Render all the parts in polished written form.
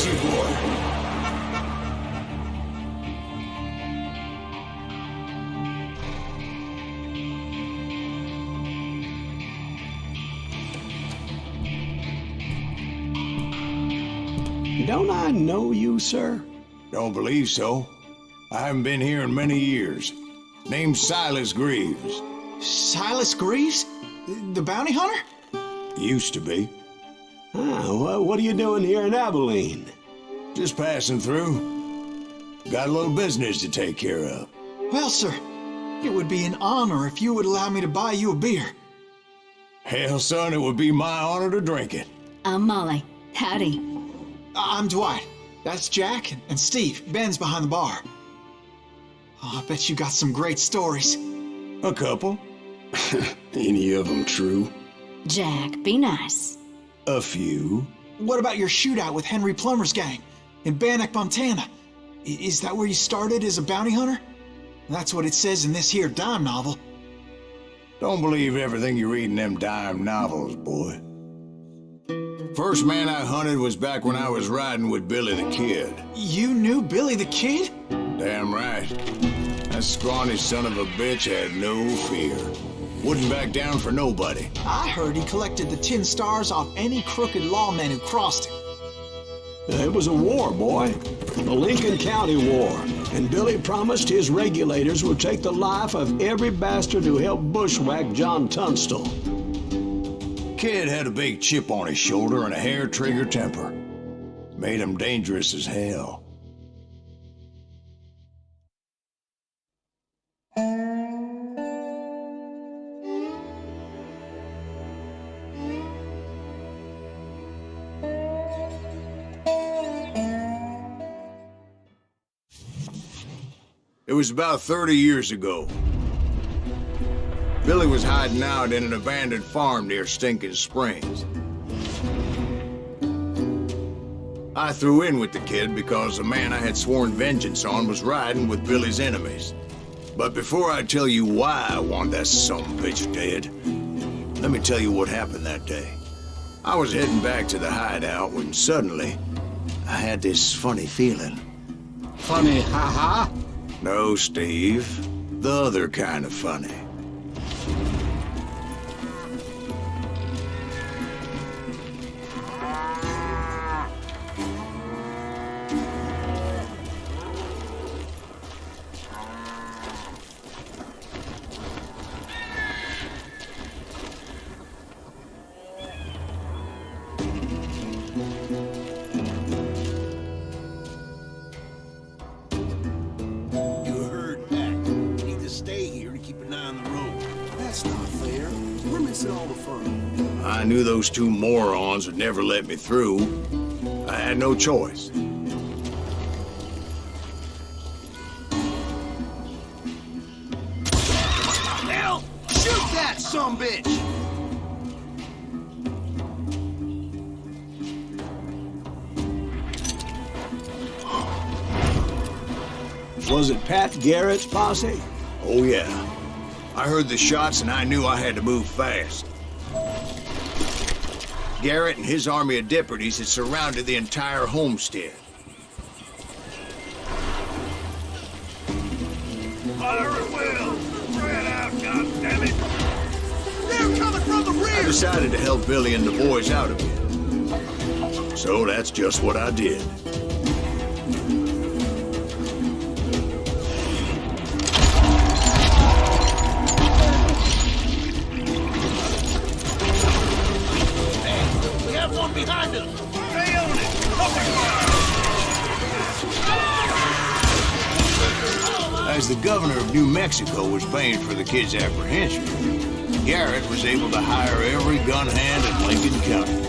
you, boy. Don't I know you, sir? Don't believe so. I haven't been here in many years. Name's Silas Greaves. Silas Greaves? The bounty hunter? Used to be. Well, what are you doing here in Abilene? Just passing through. Got a little business to take care of. Well, sir, it would be an honor if you would allow me to buy you a beer. Hell, son, it would be my honor to drink it. I'm Molly. Howdy. I'm Dwight. That's Jack and Steve. Ben's behind the bar. Oh, I bet you got some great stories. A couple. Any of them true? Jack, be nice. A few. What about your shootout with Henry Plummer's gang in Bannock, Montana? Is that where you started as a bounty hunter? That's what it says in this here dime novel. Don't believe everything you read in them dime novels, boy. First man I hunted was back when I was riding with Billy the Kid. You knew Billy the Kid? Damn right. That scrawny son of a bitch had no fear. Wouldn't back down for nobody. I heard he collected the 10 stars off any crooked lawman who crossed him. It was a war, boy. The Lincoln County War. And Billy promised his regulators would take the life of every bastard who helped bushwhack John Tunstall. Kid had a big chip on his shoulder and a hair-trigger temper. Made him dangerous as hell. It was about 30 years ago. Billy was hiding out in an abandoned farm near Stinking Springs. I threw in with the kid because the man I had sworn vengeance on was riding with Billy's enemies. But before I tell you why I want that sumbitch dead, let me tell you what happened that day. I was heading back to the hideout when suddenly I had this funny feeling. Funny, ha-ha? No, Steve. The other kind of funny. I knew those two morons would never let me through. I had no choice. Hell, shoot that sumbitch! Was it Pat Garrett's posse? Oh yeah. I heard the shots and I knew I had to move fast. Garrett and his army of deputies had surrounded the entire homestead. Fire at will! Spread out, goddammit! They're coming from the rear! I decided to help Billy and the boys out a bit. So that's just what I did. Behind us! Stay on it! As the governor of New Mexico was paying for the kid's apprehension, Garrett was able to hire every gun hand in Lincoln County.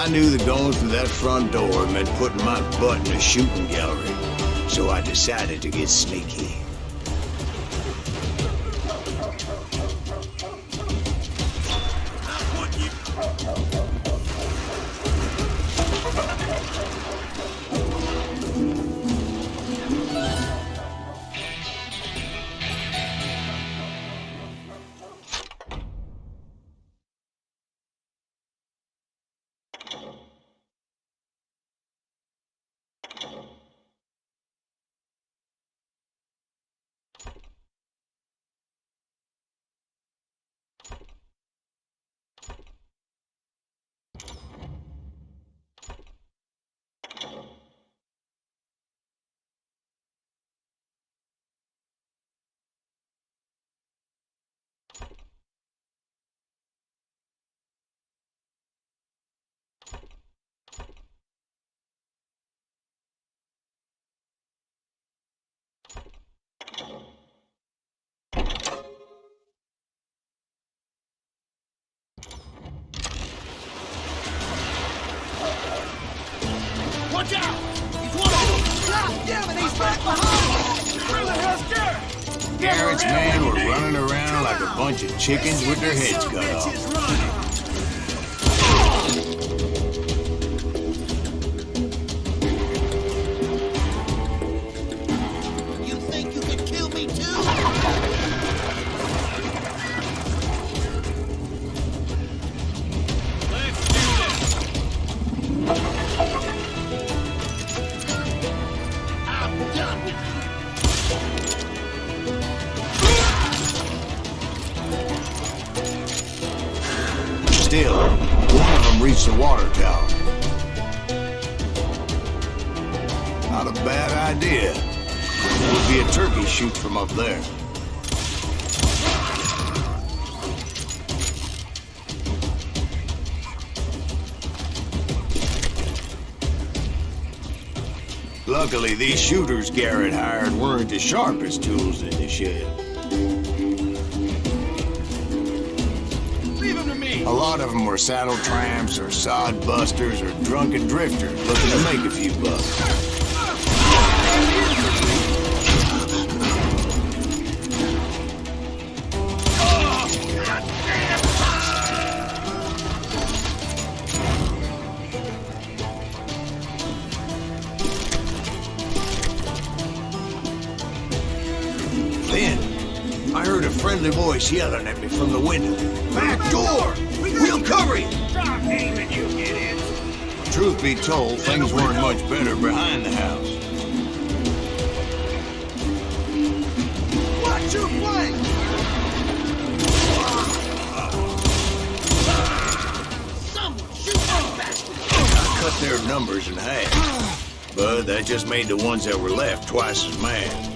I knew that going through that front door meant putting my butt in a shooting gallery, so I decided to get sneaky. Watch out! He's one of them! God damn it, he's back behind! Where the hell's Garrett? Garrett's men were running around like a bunch of chickens with their heads cut off. You think you can kill me too? Let's do this! I'm done with you! Still, one of them reached the water tower. Not a bad idea. There would be a turkey shoot from up there. Luckily, these shooters Garrett hired weren't the sharpest tools in the shed. Leave him to me! A lot of them were saddle tramps or sod busters or drunken drifters looking to make a few bucks. Then, I heard a friendly voice yelling at me from the window. Back door! We'll cover you! Stop aiming, you idiots! Truth be told, things weren't much better behind the house. Watch your flank! Someone shoot those bastards! I cut their numbers in half, but that just made the ones that were left twice as mad.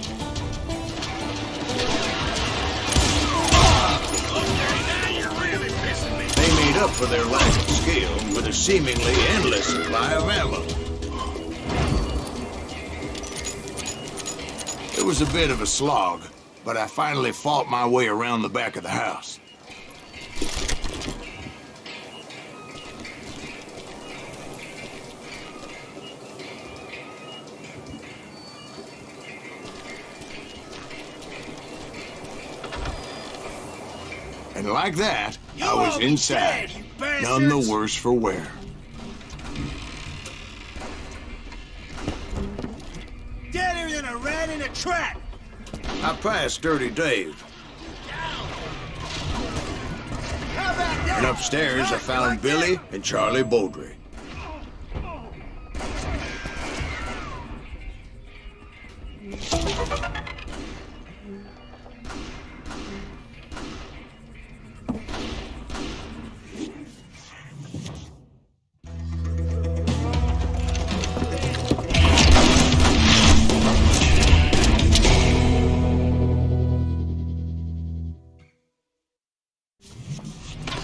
They made up for their lack of skill with a seemingly endless supply of ammo. It was a bit of a slog, but I finally fought my way around the back of the house. And like that, I was inside, none the worse for wear. Deader than a rat in a trap! I passed Dirty Dave, How about that? and upstairs I found Billy and Charlie Beaudry.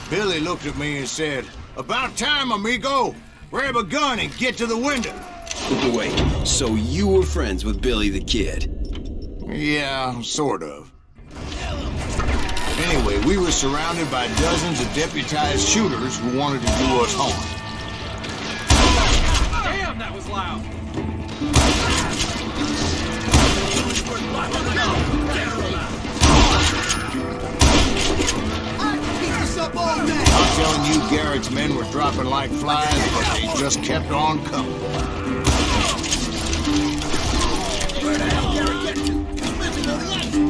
Billy looked at me and said, "About time, amigo. Grab a gun and get to the window." Wait, so you were friends with Billy the Kid? Yeah, sort of. Anyway, we were surrounded by dozens of deputized shooters who wanted to do us harm. damn, that was loud! I'm telling you, Garrett's men were dropping like flies, but they just kept on coming. Where the hell Garrett get to? He's missing on the exit!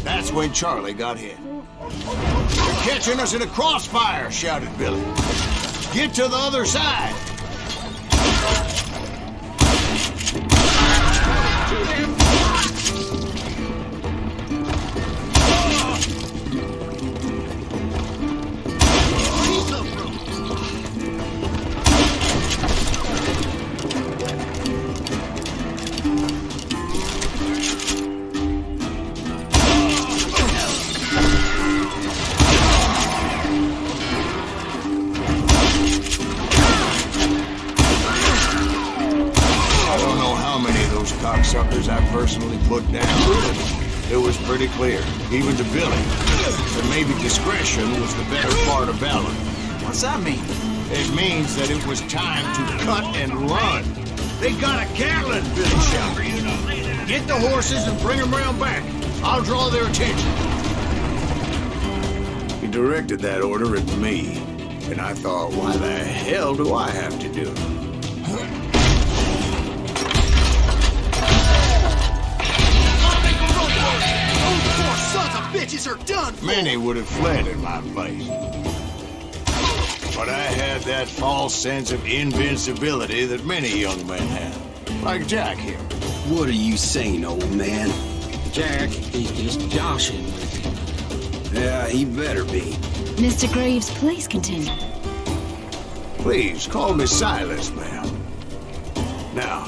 That's when Charlie got hit. "They're catching us in a crossfire," shouted Billy. "Get to the other side!" Cocksuckers I personally put down. It was pretty clear, even to Billy, that maybe discretion was the better part of valor. What's that mean? It means that it was time to cut and run. "They got a Gatling," Billy shouted. "Get the horses and bring them round back. I'll draw their attention." He directed that order at me, and I thought, why the hell do I have to do it? Sons of bitches are done for. Many would have fled in my place. But I had that false sense of invincibility that many young men have. Like Jack here. What are you saying, old man? Jack, he's just joshing with you. Yeah, he better be. Mr. Greaves, please continue. Please, call me Silas, ma'am. Now,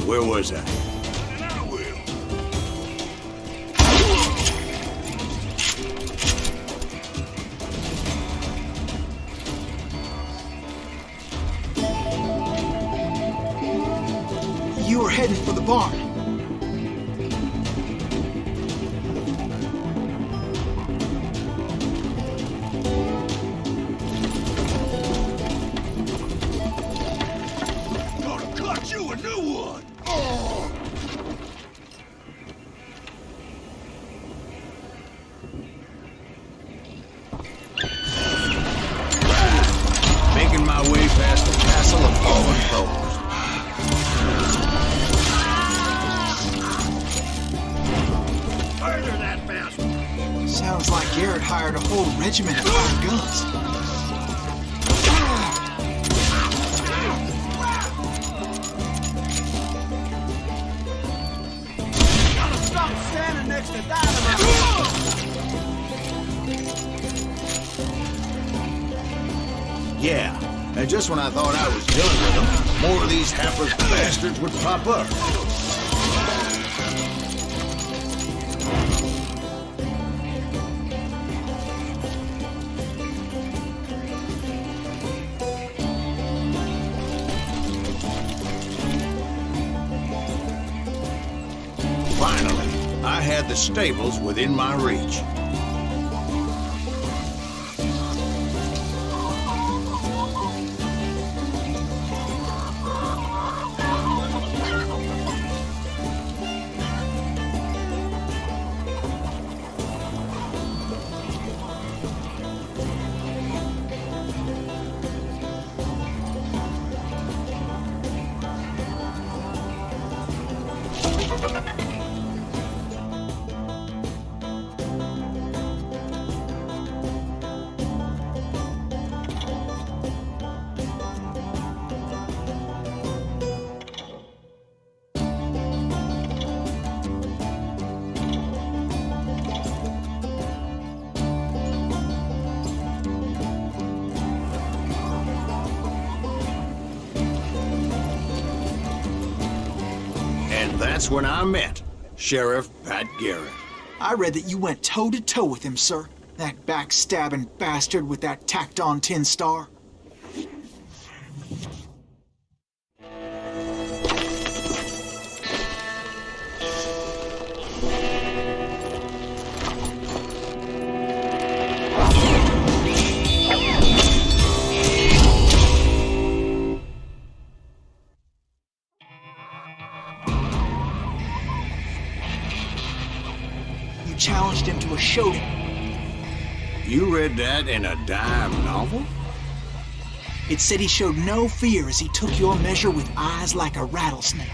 where was I? You were heading for the barn. Gonna cut you a new one! Oh! Making my way past the castle of fallen foes. Murder that bastard! Sounds like Garrett hired a whole regiment of hired guns. Gotta stop standing next to dynamite! Yeah, and just when I thought I was done with them, more of these hapless bastards would pop up. Finally, I had the stables within my reach. And that's when I met Sheriff Pat Garrett. I read that you went toe-to-toe with him, sir. That backstabbing bastard with that tacked-on tin star. challenged him to a showdown. You read that in a dime novel? It said he showed no fear as he took your measure with eyes like a rattlesnake.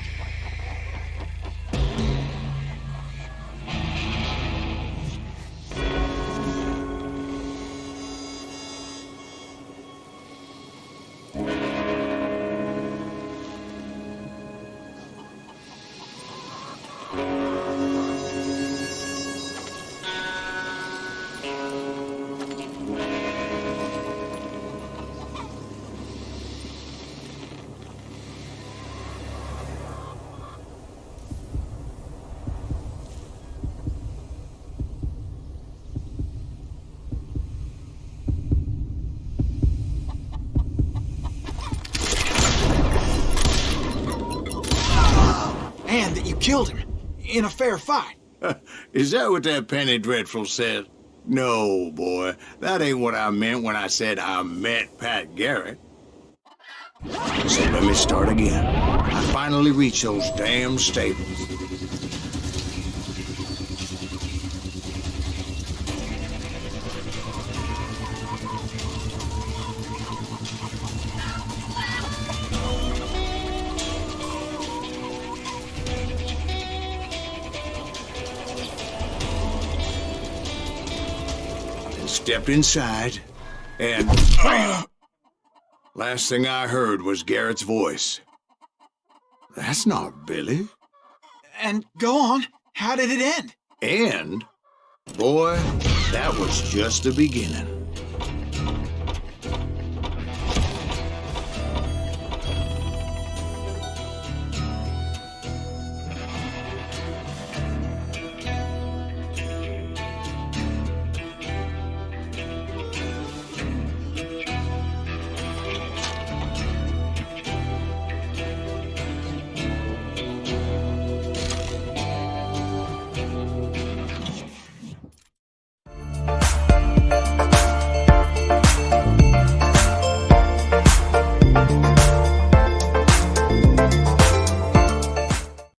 And that you killed him in a fair fight. Is that what that Penny Dreadful said? No, boy. That ain't what I meant when I said I met Pat Garrett. So let me start again. I finally reached those damn stables. Stepped inside, and last thing I heard was Garrett's voice. That's not Billy. And go on, how did it end? And, boy, that was just the beginning.